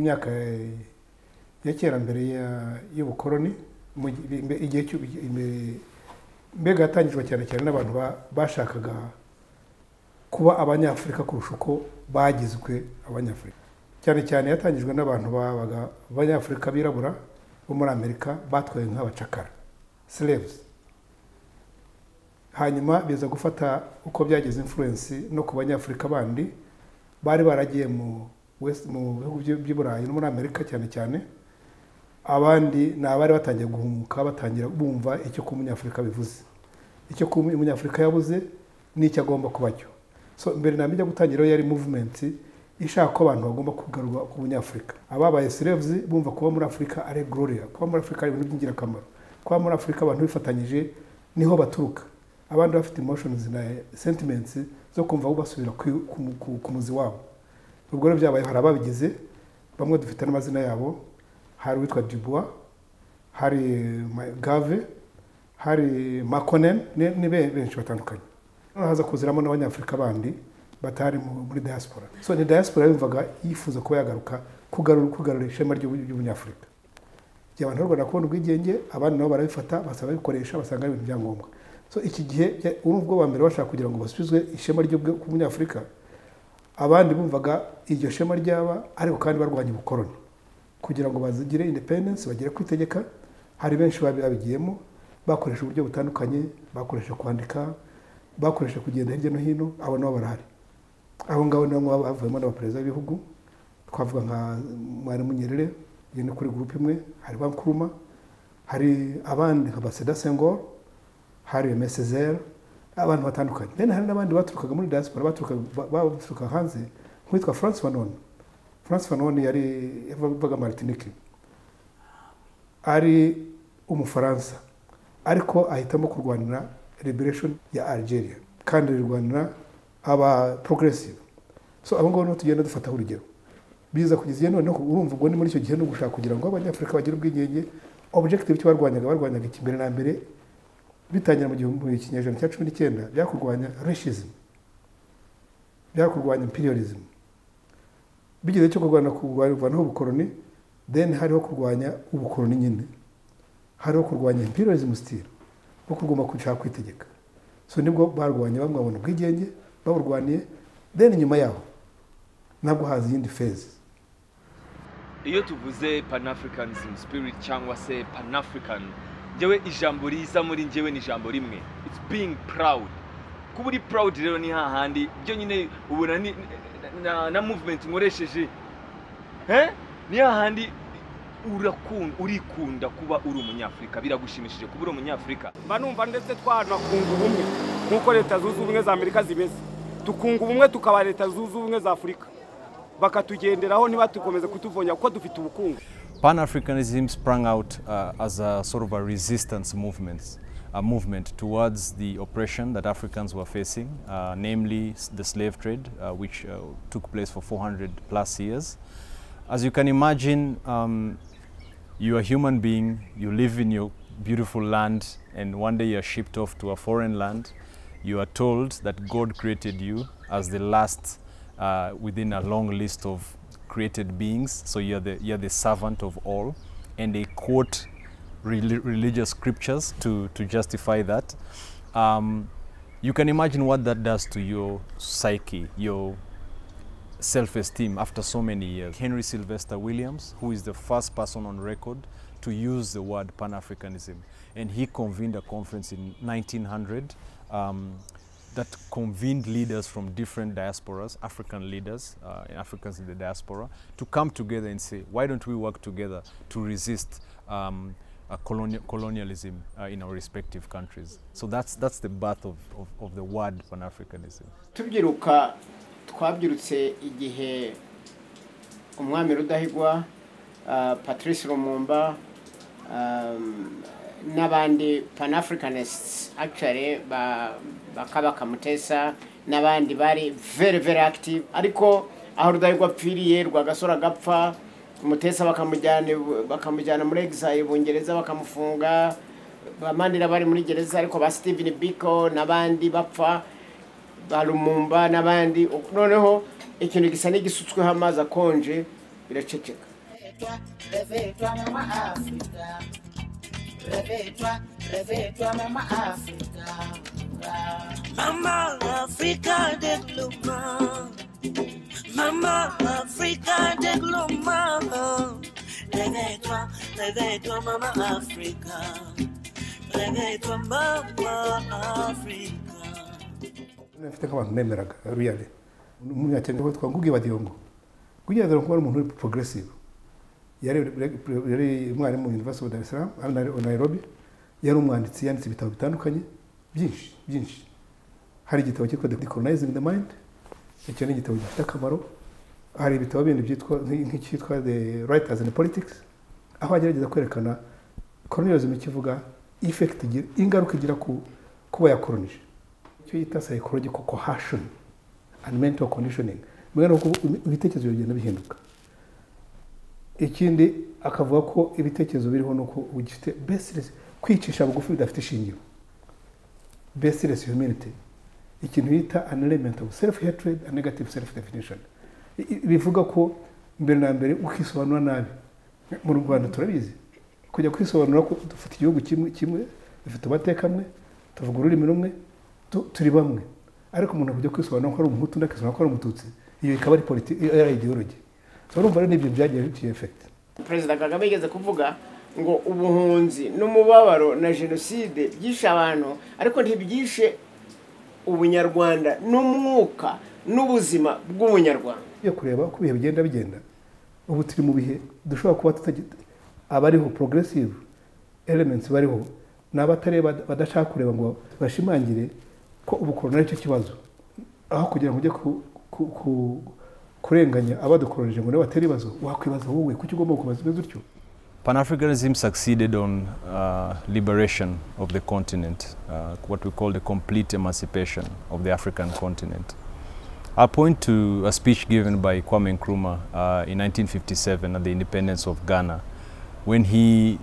myaka ya kera mbere y'ubukoloni igihe mbega yatangijwe cyane cyane n'abantu bashakaga kuba abanyafurika kurusha uko bagizwe abanyafurika. Cyane cyane yatangijwe n'abantu babaga abanyafurika birabura bo muri Amerika batwaye nk'abacakara, slaves. Hanyuma biza gufata uko byageze influence no ku banyafurika bandi bari baragiye mu bihugu by'Iburayi no muri Amerika cyane cyane. Abandi n'abari batangiye guhumuka, batangira bumva icyo ku munyafurika bivuze, icyo ku munyafurika yabuze n'icyo agomba kuba cyo. So mbere namijya gutangira yari movement ishaka ko abantu bagomba kugarura ku munyafurika. Ababaye slaves bumva kuba muri Afrika ari gloria, kuba muri Afrika ari ibintu by'ingirakamaro, kuba muri Afrika abantu bifatanyije niho baturuka. Abandi bafite emotions na sentiments zo kumva basubira ku muzi wabo. Ubwo rero byabaye hari ababigize, bamwe dufite n'amazina yabo, hari witwa Dubois, hari Gave, hari Makonnen, ni benshi batandukanye. Haza kuziramo n'abanyafurika bandi batari muri diaspora. So ni diaspora yumvaga yifuza kuba yagaruka kugarura ishema ry'ubunyafurika. Abantu rwanda kubona ubwigenge, abandi nabo barabifata basaba bikoresha basanga ibintu byangombwa. So iki gihe urubwo wa mbere bashaka kugira ngo basubizwe ishema ry'ubunyafurika, abandi bumvaga iryo shema ryaba ariko kandi barwanya ubukoloni kugira ngo bazigire independence, bagire kwitegeka. Hari benshi babigiyemo bakoresha uburyo butandukanye, bakoresha kwandika, bakoresha kugenda hirya no hino. Abo nabo barahari. Abo ngabo nabo bavuyemo n'abaperezida b'ibihugu, twavuga nka Mwarimu Nyerere yene kuri groupe imwe, hari Bankuruma, hari abandi nka Baseda Senghor, hari Mesezer, abantu batandukanye. Then hari n'abandi baturukaga muri diaspora, baturuka hanze, nk'uwitwa France Fanon. France Fanon yari yavaga Martinique, ari Umufaransa, ariko ahitamo kurwanira liberation ya Algeria kandi rirwanira aba progressive. So abo ngabo no tugenda dufata urugero biza kugeza none urumva ubwo ni muri icyo gihe no gushaka kugira ngo abanyafurika bagire ubwigenge. Objective cyo barwanyaga ikimbere na mbere bitangira mu kinyejana cya 19 byakurwanya racism, byakurwanya imperialism. Bigeze cyo kurwana ubukoloni, then hariho kurwanya ubukoloni nyine, hariho kurwanya imperialism still no kugomba gushaka kwitegeka. So nibwo barwanya bamwe babona ubwigenge baburwaniye, then nyuma yaho nabwo haza yindi phase. Iyo tuvuze Pan-Africanism spirit cyangwa se Pan-African, jewe ijambo riza muri njyewe ni ijambo rimwe, it's being proud. Kuba uri proud rero ni hahandi byo nyine ubona ni na movement nkoresheje ni hahandi urikunda kuba uri umunyafrika, biragushimishije kuba uri umunyafrika. Banumva ndetse twanakunga ubumwe nkuko leta zunze ubumwe za Amerika zibeze, tukunga ubumwe tukaba leta zunze ubumwe za Afrika bakatugenderaho niba tukomeze kutuvonya kuko dufite ubukungu. Pan-Africanism sprang out as a sort of a resistance movement towards the oppression that Africans were facing, namely the slave trade, which took place for 400 plus years. As you can imagine, you're a human being, you live in your beautiful land, and one day you're shipped off to a foreign land. You are told that God created you as the last within a long list of created beings, so you're the servant of all, and they quote religious scriptures to justify that. You can imagine what that does to your psyche, your self-esteem after so many years. Henry Sylvester Williams, who is the first person on record to use the word Pan-Africanism, and he convened a conference in 1900 that convened leaders from different diasporas, African leaders, Africans in the diaspora, to come together and say, why don't we work together to resist colonialism in our respective countries. So that's the birth of the word Pan-Africanism. Tubyiruka twabyirutse igihe umwami Rudahigwa, Patrice Lumumba, n'abandi Pan-Africanists actually bakabaka Mutesa n'abandi bari very active, ariko aho Rudahigwa apfiriye Rwagasore agapfa, Mutesa bakamujyana muri exile Bungereza bakamufunga, Mandela bari muri gereza, ariko ba Stephen Biko n'abandi bapfa, ba Lumumba n'abandi. Noneho ikintu gisa n'igisutsweho amazi akonje biraceceka. Réveille-toi, maman Africa. Réveille-toi, maman Africa. Mama Africa de gloma. Mama Africa de gloma. Réveille-toi, maman Africa. Réveille-toi, maman Africa. Nafite nk'abantu nemeraga really umunyakenya ko twangugiye badiyongo kugira ngo kuba umuntu progressive yari mwarimu mu University of Dar es Salaam Nairobi yari umwanditsi yanditse ibitabo bitandukanye byinshi hari igitabo cyitwa Decolonizing the Mind icyo ni igitabo gifite akamaro hari ibitabo bindi byitwa nk'icyitwa The Writers in Politics aho agerageza kwerekana colonialism kivuga effect ingaruka igira kuba yakolonije icyo yita psychological coercion and mental conditioning mbere nuko ibitekerezo bigenda bihinduka ikindi akavuga ko ibitekerezo biriho nuko ugifite baseless kwicisha bugufi bidafite ishingiro baseless humility ikintu yita an element of self hatred and negative self definition bivuga ko mbere na mbere ukisobanura nabi mu Rwanda turabizi kujya kwisobanura ko dufite igihugu kimwe dufite amateka amwe tuvuga ururimi rumwe turi bamwe ariko umuntu kujya kwisobanura ko ari umuhutu ndakisobanura ko ari umututsi iyo ikaba ari politiki ari ideology so urumva rero nibyo byagiye bifite effect. President Kagame yigeze kuvuga ngo ubuhunzi n'umubabaro na genocide byishe abantu ariko ntibyishe ubunyarwanda n'umwuka n'ubuzima bw'ubunyarwanda. Yo kureba uko ibihe bigenda ubu turi mu bihe dushobora kuba tutagita abariho progressive elements bariho n'abatareba badashaka kureba ngo bashimangire ko ubukorona aricyo kibazo aho kugira ngo ujye kurenganya abadukoroneje ngo bateri ibibazo wakwibaza wowe kuki ugomba kubaza ibibazo utyo. Pan-Africanism succeeded on liberation of the continent, what we call the complete emancipation of the African continent. I'll point to a speech given by Kwame Nkrumah in 1957 at the independence of Ghana, when he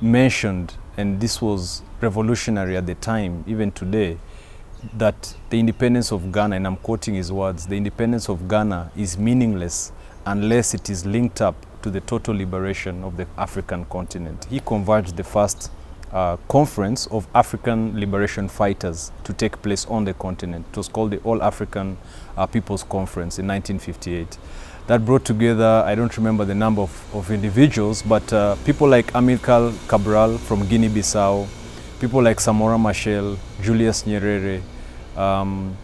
mentioned, and this was revolutionary at the time, even today, that the independence of Ghana, and I'm quoting his words, the independence of Ghana is meaningless unless it is linked up to the total liberation of the African continent. He converged the first conference of African liberation fighters to take place on the continent. It was called the All African People's Conference in 1958. That brought together, I don't remember the number of individuals, but people like Amilcar Cabral from Guinea-Bissau, people like Samora Machel, Julius Nyerere, Tom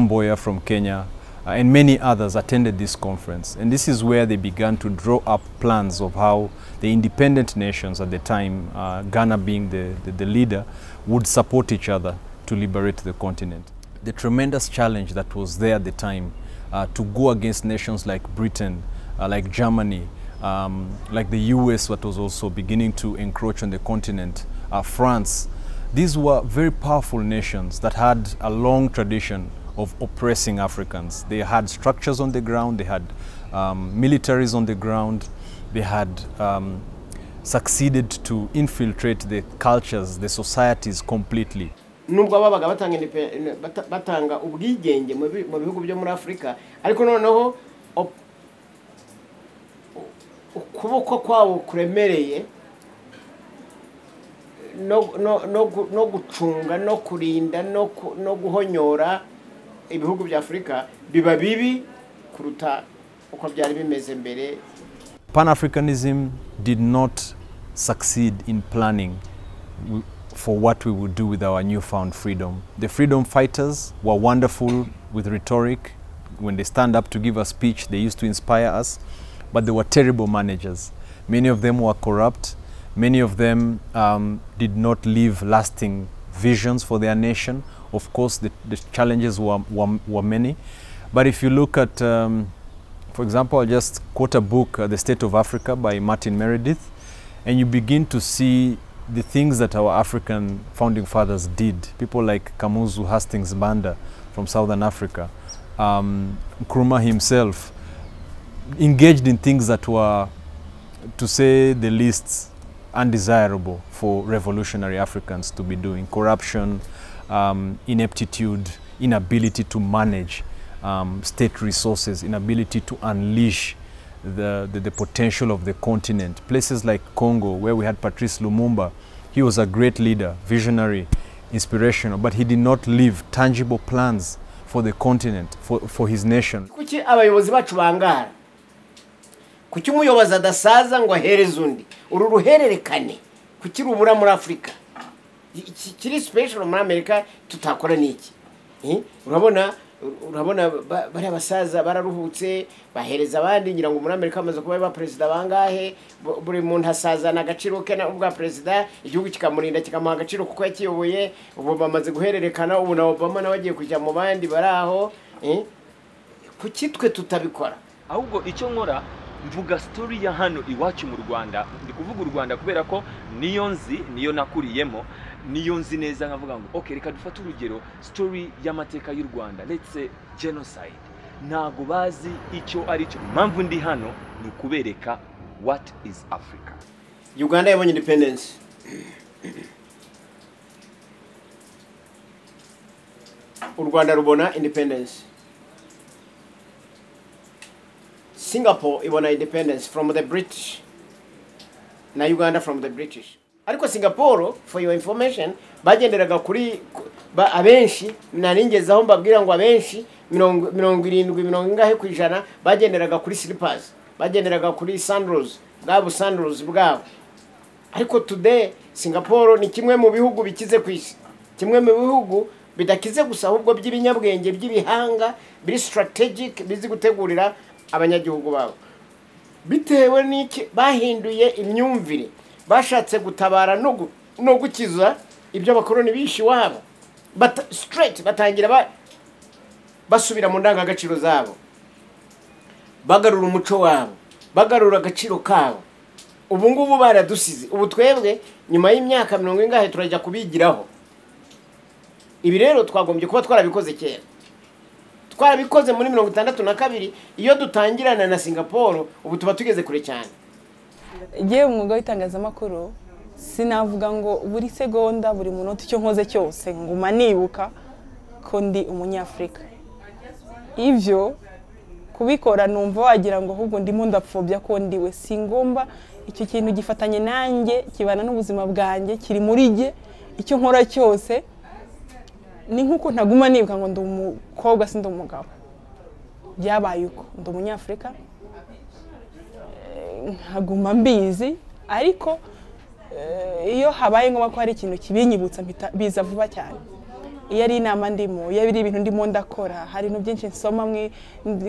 Mboya from Kenya, and many others attended this conference. And this is where they began to draw up plans of how the independent nations at the time, Ghana being the leader, would support each other to liberate the continent. The tremendous challenge that was there at the time to go against nations like Britain, like Germany, like the US, that was also beginning to encroach on the continent, France. These were very powerful nations that had a long tradition of oppressing Africans. They had structures on the ground, they had militaries on the ground, they had succeeded to infiltrate the cultures, the societies completely. Nubwo babaga batanga ubwigenge mu bihugu byo muri Afrika ariko noneho ukuboko kwabo kuremereye no gucunga no kurinda no guhonyora ibihugu bya Afrika biba bibi kuruta uko byari bimeze mbere. Pan-Africanism did not succeed in planning for what we would do with our newfound freedom. The freedom fighters were wonderful with rhetoric. When they stand up to give a speech, they used to inspire us, but they were terrible managers. Many of them were corrupt. Many of them did not leave lasting visions for their nation. Of course, the challenges were many. But if you look at, for example, I'll just quote a book, The State of Africa by Martin Meredith, and you begin to see the things that our African founding fathers did. People like Kamuzu Hastings Banda from Southern Africa, Nkrumah himself, engaged in things that were, to say the least, undesirable for revolutionary Africans to be doing. Corruption, ineptitude, inability to manage state resources, inability to unleash the potential of the continent. Places like Congo, where we had Patrice Lumumba, he was a great leader, visionary, inspirational, but he did not leave tangible plans for the continent, for his nation. Kuki abayobozi bacu bangara? Kuki umuyobozi adasaza ngo ahereze undi? Uru ruhererekane kuki rubura muri Afrika? Kiri special muri Amerika tutakora niki? Urabona bari abasaza bararuhutse bahereza abandi ngira ngo muri Amerika amaze kuba ba president bangahe buri muntu hasaza na gaciro ke na ubwa president igihugu kikamurinda kikamuha agaciro kuko yakiyoboye ubu bamaze guhererekana ubu na Obama nawe agiye kujya mu bandi baraho kuki twe tutabikora ahubwo icyo nkora mvuga story ya hano iwacu mu Rwanda ndi kuvuga u Rwanda kubera ko niyo nakuriyemo niyo nzi neza nkavuga ngo okay reka dufate urugero story y'amateka y'u Rwanda let's say genocide ntago bazi icyo ari cyo impamvu ndi hano ni kubereka what is Africa. Uganda yabonye independence u Rwanda rubona independence Singapore ibona independence from the British na Uganda from the British. Ariko Singapore, for your information, bagenderaga kuri abenshi naningezaho mbabwira ngo abenshi 70 ngahe kwijana bagenderaga kuri slippers, bagenderaga kuri sandals, sandals bwabo. Ariko today Singapore ni kimwe mu bihugu bikize kwisi. Kimwe mu bihugu bidakize gusa ahubwo by'ibinyabwenge by'ibihanga, biri strategic bizi gutegurira abanyagihugu babo. Bitewe n'iki bahinduye imyumvire bashatse gutabara no gukiza ibyo abakoroni bishi wabo straight batangira basubira mu ndangagaciro zabo bagarura umuco wabo bagarura agaciro kabo ubu ngubu baradusize ubu twebwe nyuma y'imyaka 70 ngahe turajya kubigiraho ibi rero twagombye kuba twarabikoze kera twarabikoze muri 62 iyo dutangirana na Singapore ubu tuba tugeze kure cyane. Igihe umwuga w'itangazamakuru sinavuga ngo buri segonda buri munota icyo nkoze cyose nguma nibuka ko ndi umunyafrika. Ivyo kubikora numva wagira ngo ahubwo ndimo ndapfobya ko ndiwe singomba icyo kintu gifatanye nanjye kibana n'ubuzima bwanjye kiri muri jye icyo nkora cyose ni nkuko ntaguma nibuka ngo ndi umukobwa sindi umugabo. Byabaye uko ndi umunyafrika nkaguma mbizi ariko iyo habaye ngombwa ko hari ikintu kibinyibutsa biza vuba cyane. Iyo ari inama ndimo iyo biri ibintu ndimo ndakora hari no byinshi nsoma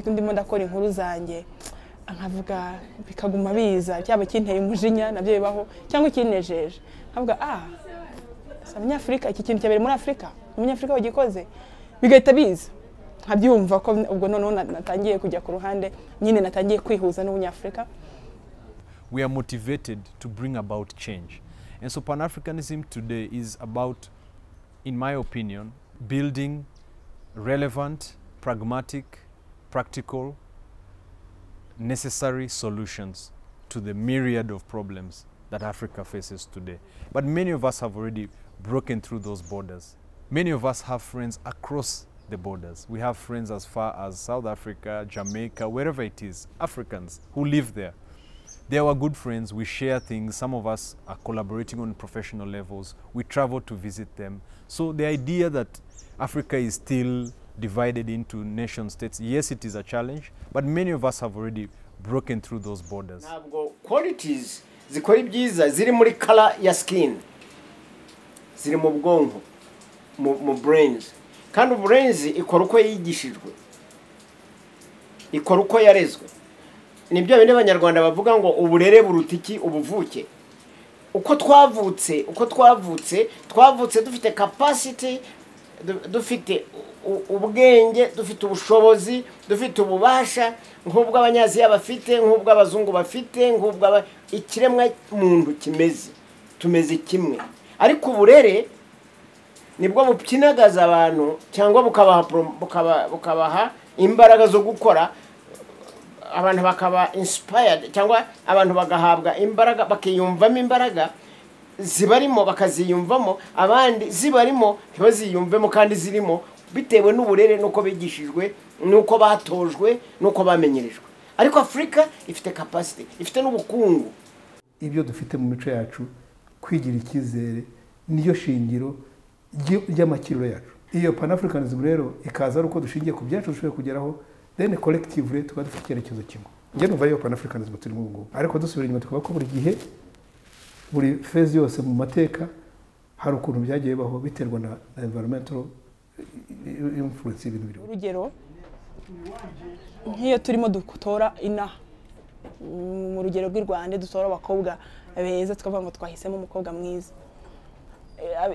ndimo ndakora inkuru zanjye nkavuga bikaguma biza cyaba kinteye umujinya nabyo bibaho cyangwa kinejeje nkavuga Abanyafrika iki kintu cyabere muri Afrika umunyafrika wagikoze bigahita biza nkabyumva ko ubwo noneho natangiye kujya ku ruhande nyine natangiye kwihuza n'umunyafrika. We are motivated to bring about change. And so Pan-Africanism today is about, in my opinion, building relevant, pragmatic, practical, necessary solutions to the myriad of problems that Africa faces today. But many of us have already broken through those borders. Many of us have friends across the borders. We have friends as far as South Africa, Jamaica, wherever it is, Africans who live there. They are our good friends, we share things, some of us are collaborating on professional levels, we travel to visit them. So the idea that Africa is still divided into nation states, yes, it is a challenge, but many of us have already broken through those borders. Qualities zikora ibyiza ziri muri color ya skin, ziri mu bwonko, mu brains. Kandi brains ikora uko yigishijwe, ikora uko yarezwe. Nibyo bene abanyarwanda bavuga ngo uburere burutiki ubuvuke. Uko twavutse dufite capacity, dufite ubwenge, dufite ubushobozi, dufite ububasha nk'ubwo abanyaziya bafite, nk'ubwo abazungu bafite, nk'ubwo ikiremwa muntu tumeze kimwe. Ariko uburere nibwo bukinagaza abantu cyangwa bukabaha imbaraga zo gukora abantu bakaba inspired cyangwa abantu bagahabwa imbaraga bakiyumvamo imbaraga zibarimo bakaziyumvamo abandi zibarimo ntibaziyumvemo kandi zirimo bitewe n'uburere nuko bigishijwe nuko batojwe nuko bamenyerejwe. ariko afurika ifite capacity, ifite n'ubukungu. Ibyo dufite mu mico yacu, kwigira icyizere niyo shingiro ry'amakiriro yacu. Iyo Pan-Africanism rero ikaza ari uko dushingiye ku byacu dushoboye kugeraho, then collectively tukaba dufite icyerekezo kimwe. Njye numva iyo Pan-Africanism turimo ubu, ariko dusubira inyuma tukavuga ko buri gihe, buri phase yose mu mateka hari ukuntu byagiye baho biterwa na environmental influence y'ibintu biri. Urugero nk'iyo turimo dutora inaha mu rugero rw'i Rwanda dutora abakobwa beza tukavuga ngo twahisemo umukobwa mwiza,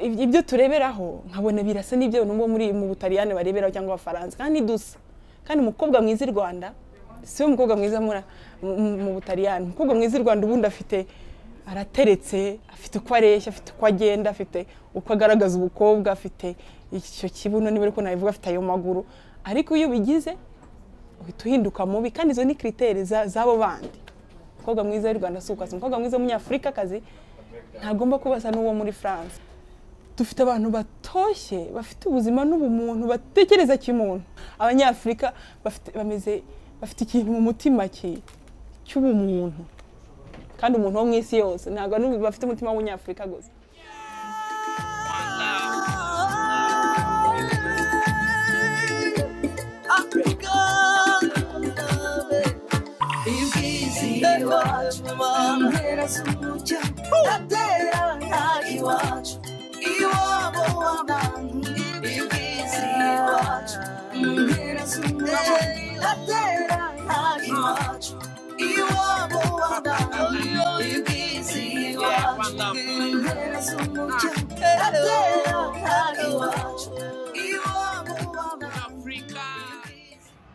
ibyo tureberaho nkabona birasa n'ibyo nubwo muri mu Butaliyani bareberaho cyangwa Abafaransa, kandi dusa. Kandi umukobwa mwiza i Rwanda si umukobwa mwiza mu Butaliyani. Umukobwa mwiza i Rwanda ubundi afite, arateretse, afite uko areshya, afite uko agenda, afite uko agaragaza ubukobwa, afite icyo kibuno niba ariko nabivuga, afite ayo maguru. Ariko iyo bigize uhita uhinduka mubi, kandi izo ni criteri z'abo bandi. Umukobwa mwiza w'i Rwanda si ukwasa. Umukobwa mwiza w'umunyafurikakazi ntagomba kubasa n'uwo muri France. Dufite abantu batoshye, bafite ubuzima n'ubumuntu, batekereza kimuntu. Abanyafurika bafite ikintu mu mutima cy'ubumuntu, kandi umuntu wo mu isi yose ntabwo bafite umutima w'umunyafurika gusa.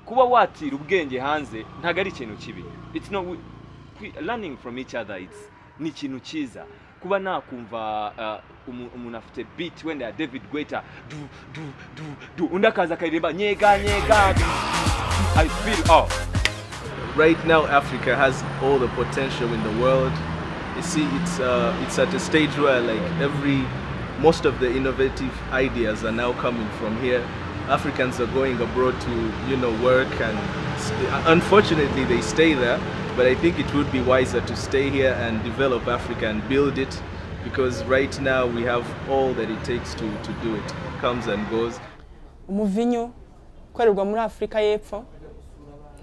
Kuba watira ubwenge hanze ntago ari ikintu kibi. It's not learning from each other, ni ikintu cyiza. Kuba nakumva umuntu afite beat wenda ya David Guetta du undi akaza akaririmba nyega. I feel right now Africa has all the potential in the world. You see, it's at a stage where most of the innovative ideas are now coming from here. Africans are going abroad to work, and unfortunately they stay there. But I think it would be wiser to stay here and develop Africa and build it, because right now we have all that it takes to do it. Comes and goes. Umuvinyo ukorerwa muri Afrika y'Epfo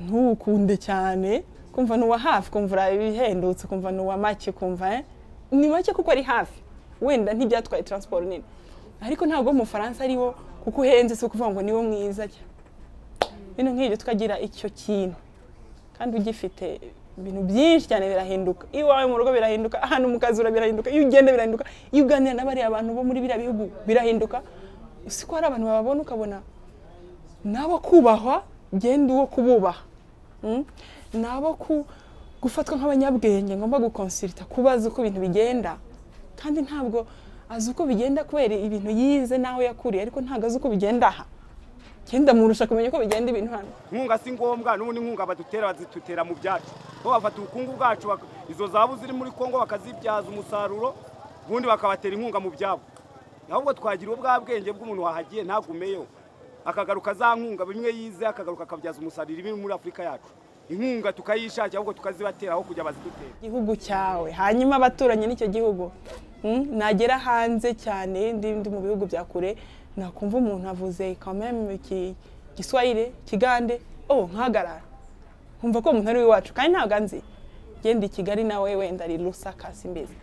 ntukunde cyane, kumva nuwa hafi, kumva ibihendutse, kumva nuwa make, kumva ni make kuko ari hafi, wenda ntibyatwaye transport nini. Ariko ntabwo mu Faransa ariwo kuko uhenze se kuvuga ngo niwo mwiza cyane. Bino nk'ibyo tukagira icyo kintu, kandi ugifite ibintu byinshi cyane birahinduka. Iwawe mu rugo birahinduka, ahantu mu kazi birahinduka, iyo ugenda birahinduka, iyo uganira n'abari abantu bo muri biriya bihugu birahinduka. Usiko hari abantu babona ukabona nabo kubahwa, genda uwo kububaha. Nabo gufatwa nk'abanyabwenge, ngomba gukonsulta, kubaza uko ibintu bigenda, kandi ntabwo azi uko bigenda kubera ibintu yize naho yakuriye, ariko ntabwo azi uko bigenda aha. Kenda murusha kumenya uko bigenda ibintu hano. Inkunga si ngombwa, n'ubundi inkunga bazitutera mu byacu. Bo bafata ubukungu bwacu, izo zabu ziri muri Kongo bakazibyaza umusaruro, ubundi bakabatera inkunga mu byabo. Ahubwo twagira ubwa bwenge bw'umuntu wahagiye ntagumeyo, akagaruka za nkunga bimwe yize, akagaruka akabyaza umusaruro ibiri muri Afrika yacu. Inkunga tukayishakira ahubwo tukazibatera aho kujya bazidutera. Igihugu cyawe, hanyuma abaturanye n'icyo gihugu. Nagera hanze cyane ndi mu bihugu bya kure, nakumva umuntu avuze quand même Kiswahili, Kigande, nkagarara. Nkumva ko umuntu ari wiwacu, kandi ntabwo anzi. Genda i Kigali nawe wenda ari Lusaka simbizi.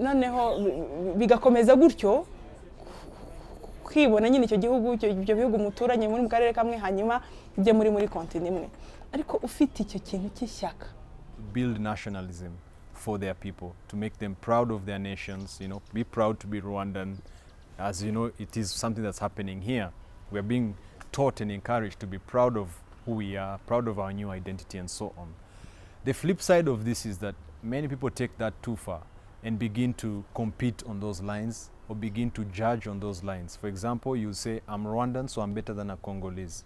Noneho bigakomeza gutyo, kwibona nyine icyo gihugu, ibyo bihugu muturanye muri mu karere kamwe, hanyuma ujye muri continent imwe. Ariko ufite icyo kintu cy'ishyaka. Build nationalism for their people, to make them proud of their nations, be proud to be Rwandan. As you know, it is something that's happening here. We are being taught and encouraged to be proud of who we are, proud of our new identity and so on. The flip side of this is that many people take that too far and begin to compete on those lines or begin to judge on those lines. For example, you say, I'm Rwandan, so I'm better than a Congolese.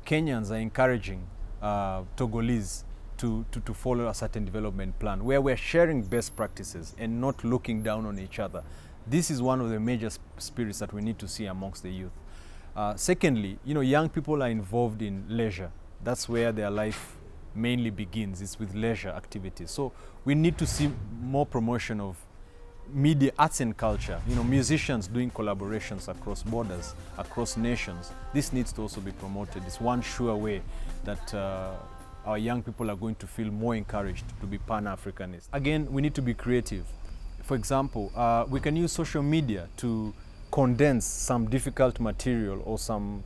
Kenyans are encouraging Togolese to follow a certain development plan where we're sharing best practices and not looking down on each other. This is one of the major spirits that we need to see amongst the youth. Secondly, young people are involved in leisure. That's where their life mainly begins. It's with leisure activities. So we need to see more promotion of media, arts and culture. You know, musicians doing collaborations across borders, across nations. This needs to also be promoted. It's one sure way that our young people are going to feel more encouraged to be Pan-Africanist. Again, we need to be creative. For example, we can use social media to condense some difficult material or some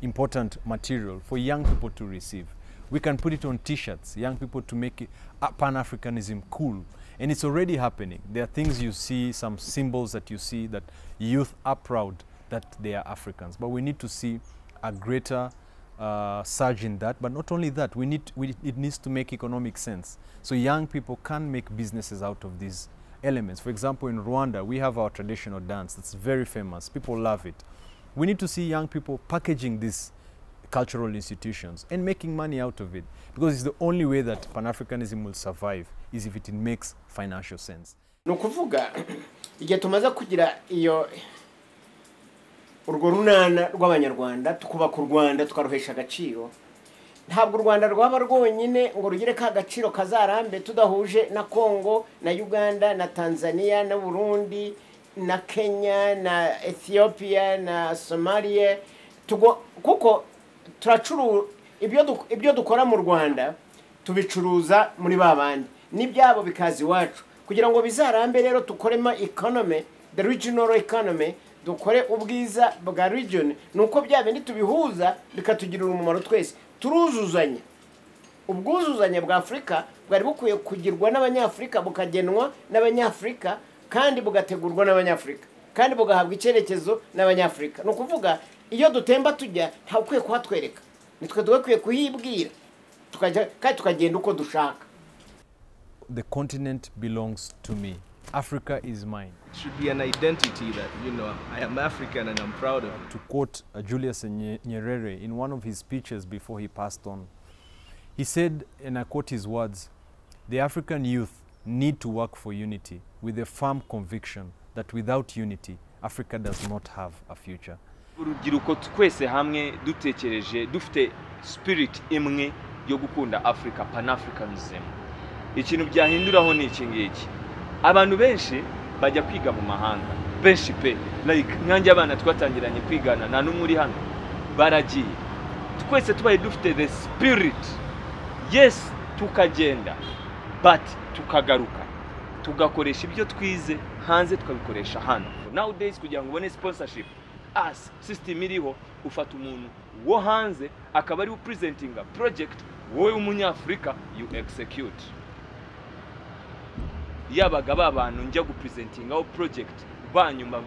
important material for young people to receive. We can put it on t-shirts, young people to make it, Pan-Africanism cool. And it's already happening. There are things you see, some symbols that you see that youth are proud that they are Africans. But we need to see a greater surge in that. But not only that, it needs to make economic sense. So young people can make businesses out of these elements. For example, in Rwanda, we have our traditional dance that's very famous. People love it. We need to see young people packaging these cultural institutions and making money out of it, because it's the only way that Pan-Africanism will survive is if it makes financial sense. Nukuvuga igihe tumaze kugira iyo urwo runana rw'abanyarwanda tukubaka u Rwanda tukaruhesha agaciro, ntabwo u Rwanda rwaba rwonyine ngo rugire ka gaciro kazarambe tudahuje na Congo na Uganda na Tanzania na Burundi na Kenya na Ethiopia na Somalia, kuko turacuru ibyo dukora mu Rwanda tubicuruza muri babandi n'ibyabo bikazi wacu, kugira ngo bizarambe rero tukorema economy, the regional economy, dukore ubwiza bwa region, nuko byabindi tubihuza bikatugirira umumaro twese, turuzuzanya. Ubwuzuzanye bwa Afrika bwari bukwiye kugirwa n'abanyafrika, bukagenwa n'abanyafrika, kandi bugategurwa n'abanyafrika, kandi bugahabwa icyerekezo n'abanyafrika. No kuvuga iyo dutemba tujya nta ukwiye kuhatwereka, nitwe dukwiye kuhibwira kandi tukagenda uko dushaka. The continent belongs to me. Africa is mine. It should be an identity that, you know, I am African and I'm proud of it. To quote Julius Nyerere in one of his speeches before he passed on, he said, and I quote his words, "The African youth need to work for unity with a firm conviction that without unity, Africa does not have a future." Urubyiruko twese hamwe dutekereje dufite spirit imwe yo gukunda Africa, Pan-Africanism. Ikintu byahinduraho ni iki ngiki. Abantu benshi bajya kwiga mu mahanga, benshi pe, like nkanjye abana twatangiranye kwigana nta n'umuri hano baragiye. Twese tubaye dufite the spirit, yes, tukagenda, but tukagaruka, tugakoresha ibyo twize hanze tukabikoresha hano. Nowadays kugira ngo ubone sponsorship, as system iriho ufata umuntu wo hanze akaba ari presenting a project, wowe umunyafrika you execute. Yabaga babantu njya gupresenting our project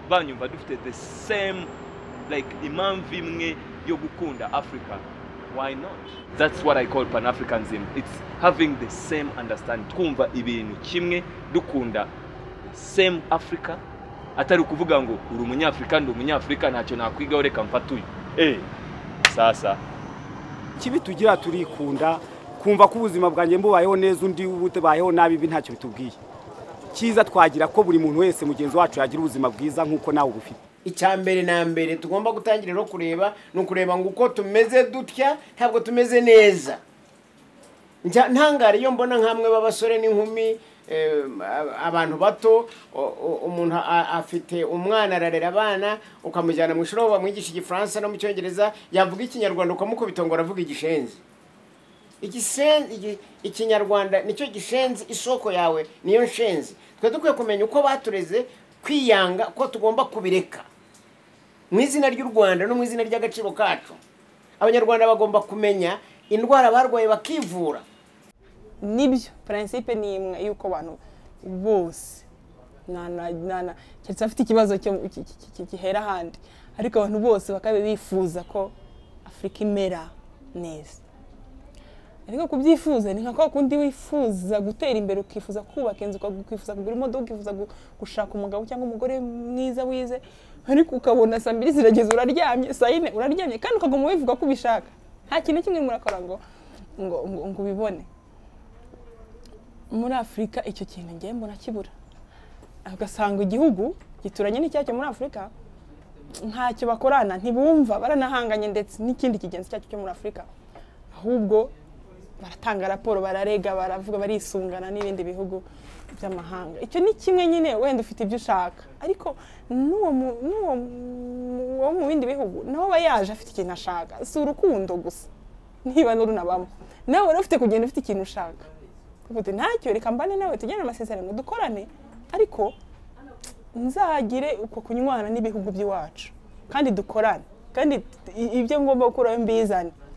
banyumva dufite the same like impamvu imwe yo gukunda Africa. Why not? That's what I call Pan-Africanism. It's having the same understanding. Kumva ibintu kimwe, dukunda the same Africa. Atari kuvuga ngo uri umunyafrika ndi umunyafrika ntacyo nakwiga ureka mfatuye. Sasa kibi tugira turikunda, kumva ko ubuzima bwanjye mbubayeho neza undi ubutebayeho nabi ntacyo bitubwiye. Kiza twagira ko buri muntu wese mugenzi wacu yagira ubuzima bwiza nkuko nawe ubufite. Icyambere na mbere tugomba gutangira no kureba ngo uko tumeze dutya ntabwo tumeze neza. Ntangare yo mbona nkamwe babasore n'inkumi, abantu bato, umuntu afite umwana ararera abana ukamujyana mu ishuri bamwigisha igifaransa no mu cyongereza, yavuga ikinyarwanda ukamukubitongora avuga igishenzi. Ikinyarwanda nicyo gishenzi, isoko yawe niyo nshenzi. Twe dukwiye kumenya uko batureze, kwiyanga ko tugomba kubireka mu izina ry'u Rwanda no mu izina ry'agaciro kacu. Abanyarwanda bagomba kumenya indwara barwaye bakivura. Nibyo principe ni imwe yuko abantu bose cyetse afite ikibazo gihera handi, ariko abantu bose bakabe bifuza ko Afrika imera neza. Ariko kubyifuza ni nka kundi wifuza gutera imbere, ukifuza kubaka inzu, ukifuza kugura imodoka, ukifuza gushaka umugabo cyangwa umugore mwiza wize, ariko ukabona saa mbiri zirageze uraryamye, saa yine uraryamye, kandi ukaguma wivuga ko ubishaka. Nta kintu kimwe murakora ngo ubibone. Muri Afrika icyo kintu ngiye mbona kibura. Ugasanga igihugu gituranye n'icyacyo muri Afrika ntacyo bakorana, ntibumva, baranahanganye ndetse n'ikindi kigenzi cyacyo cyo muri Afrika. Ahubwo baratanga raporo bararega baravuga barisungana n'ibindi bihugu by'amahanga. Icyo ni kimwe nyine wenda ufite ibyo ushaka, ariko n'uwo mu bindi bihugu nawe yaje afite ikintu ashaka, si urukundo gusa niba n'urunabamo nawe wari ufite kugenda ufite ikintu ushaka uvuga ntacyo reka mbane nawe tujyane amasezerano dukorane, ariko nzagire uko kunywana n'ibihugu by'iwacu kandi dukorane, kandi ibyo ngomba gukora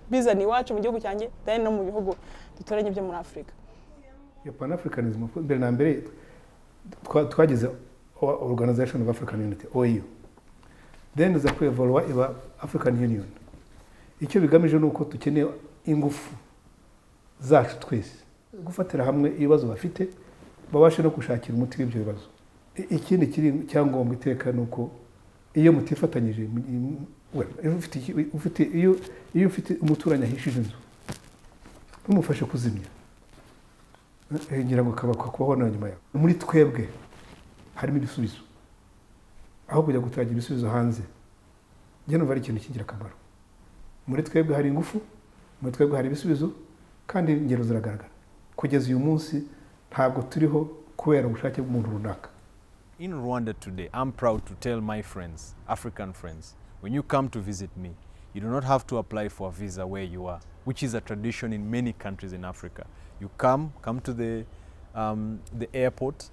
bizane iwacu mu gihugu cyanjye kandi no mu bihugu duturanye byo muri Afurika. Iyo Pan-Africanism mbere na mbere twagize Organization of African Unity OAU, then za kwevolwa iba African Union. Icyo bigamije nuko dukeneye ingufu zacu twese gufatira hamwe ibibazo bafite babashe no gushakira umuti w'ibyo bibazo. Ikindi kiri cyangombwa iteka nuko iyo mutifatanyije iyo ufite umuturanye ahishije inzu umufashe kuzimya ngira ngo kaba kubaho na nyuma yawe. Muri twebwe harimo ibisubizo aho kujya gutagira ibisubizo hanze. Njye numva ari ikintu kigira akamaro. Muri twebwe hari ingufu, muri twebwe hari ibisubizo, kandi ingero ziragaragara. Kugeza uyu munsi ntabwo turiho kubera ubushake bw'umuntu runaka. In Rwanda today, I'm proud to tell my friends, African friends, when you come to visit me, you do not have to apply for a visa where you are, which is a tradition in many countries in Africa. You come to the airport,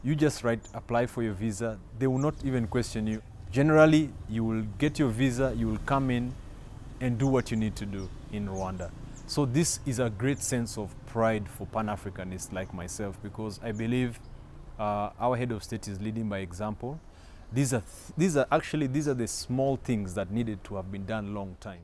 you just apply for your visa. They will not even question you. Generally, you will get your visa, you will come in and do what you need to do in Rwanda. So this is a great sense of pride for Pan-Africanists like myself, because I believe our head of state is leading by example. These are the small things that needed to have been done long time.